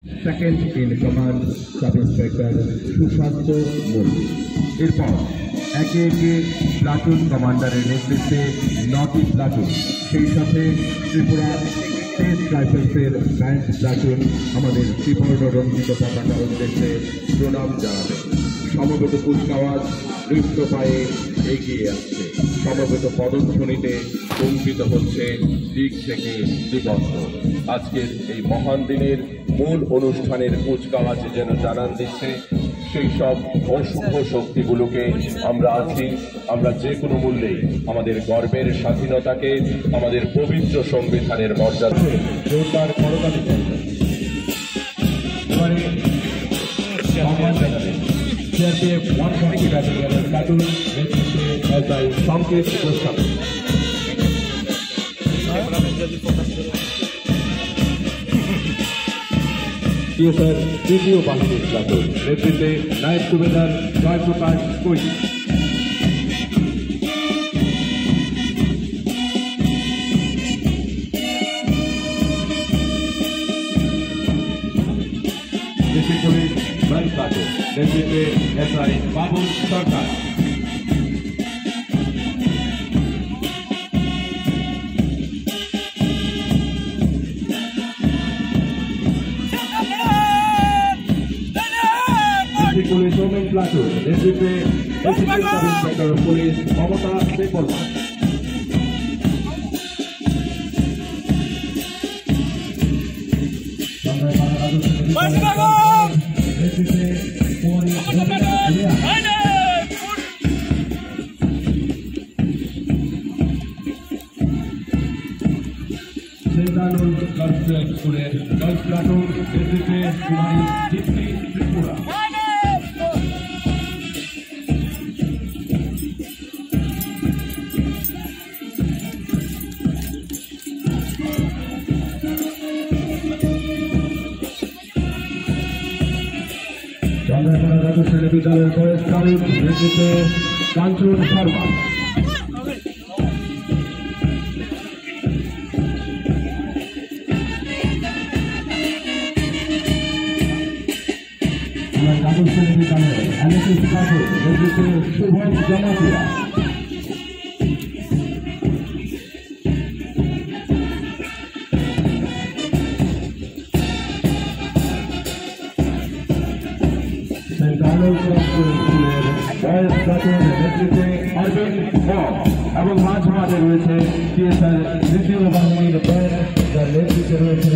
Second in command sub inspector Sushanta Mallick. এরপর একে একে প্লাটুন কমান্ডারের নেতৃত্বে 9টি প্লাটুন, সেই সাথে ত্রিপুরা টেস্ট রাইফেলসের ব্যান্ড প্লাটুন আমাদের ত্রিবর্ণ রঞ্জিত পতাকা উদ্দেশ্যে প্রণাম জানাবে। সমবেত কুচকাওয়াজ দৃষ্ট পায়ে এগিয়ে আসছে, সমবেত পদধ্বনিতে কম্পিত হচ্ছে দিক থেকে দিগন্ত। আজকের এই মহান দিনের মূল অনুষ্ঠানের কুচকাওয়াজ যেন জানান দিচ্ছে সেই সব অশুভ শক্তিগুলোকে আমরা আছি, আমরা যে কোনো মূল্যেই আমাদের গর্বের স্বাধীনতাকে, আমাদের পবিত্র সংবিধানের মর্যাদা জোরদার করতালি চাইবে। সিআরপিএফ 140 ব্যাটালিয়নের প্লাটুন নেতৃত্বে এসআই সংকেত গোস্বামী। টিএসআর তৃতীয় বাহিনীর প্লাটুন নেতৃত্বে নায়েব সুবেদার জয়প্রকাশ কৈশ। ডিস্ট্রিক্ট পুলিশ ব্যান্ড প্লাটুন নেতৃত্বে SI Babul Sarkar. Police women platoon নেতৃত্বে assistant sub inspector police Mamata Debbarma. সেন্টানুল গার্লস স্কুলের গার্লস প্লাটুন নেতৃত্বে কুমারী দীপ্তি ত্রিপুরা। চন্দ্রকোনা জাতীয় শ্রেণী বিদ্যালয়ের ফরেস্ট গার্ড নেতৃত্বে কাঞ্চন শর্মা। জাতীয় শ্রেণী বিদ্যালয়ের এনএসএস ঠাকুর নেতৃত্বে শুভম জমাতিয়া। নেতৃত্বে অরবিন্দ হক এবং মাঝ মাঠে রয়েছে টিএসআর তৃতীয় বাহিনীর ব্যান্ড, যার নেতৃত্বে রয়েছে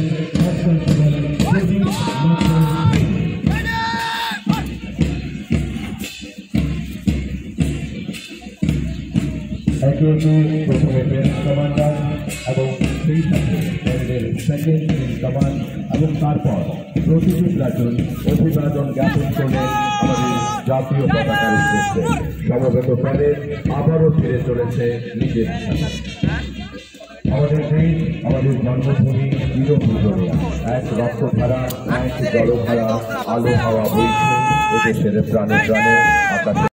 একে একে প্রথমে ব্যান্ড কমান্ডার এবং সেই সাথে ব্যান্ডের সেকেন্ড ইন কমান্ড এবং তারপর প্রতিটি প্লাটুন অভিবাদন জ্ঞাপন করলেন আমাদের জাতীয় পতাকার উদ্দেশ্যে। সমবেত প্যারেড আবারও ফিরে চলেছে নিজের স্থানে। আমাদের দেশ, আমাদের জন্মভূমি চিরপূজনীয়। এক রক্তধারা, এক জলধারা, আলো হাওয়া বইছে এদেশের প্রাণে প্রাণে আকাশে।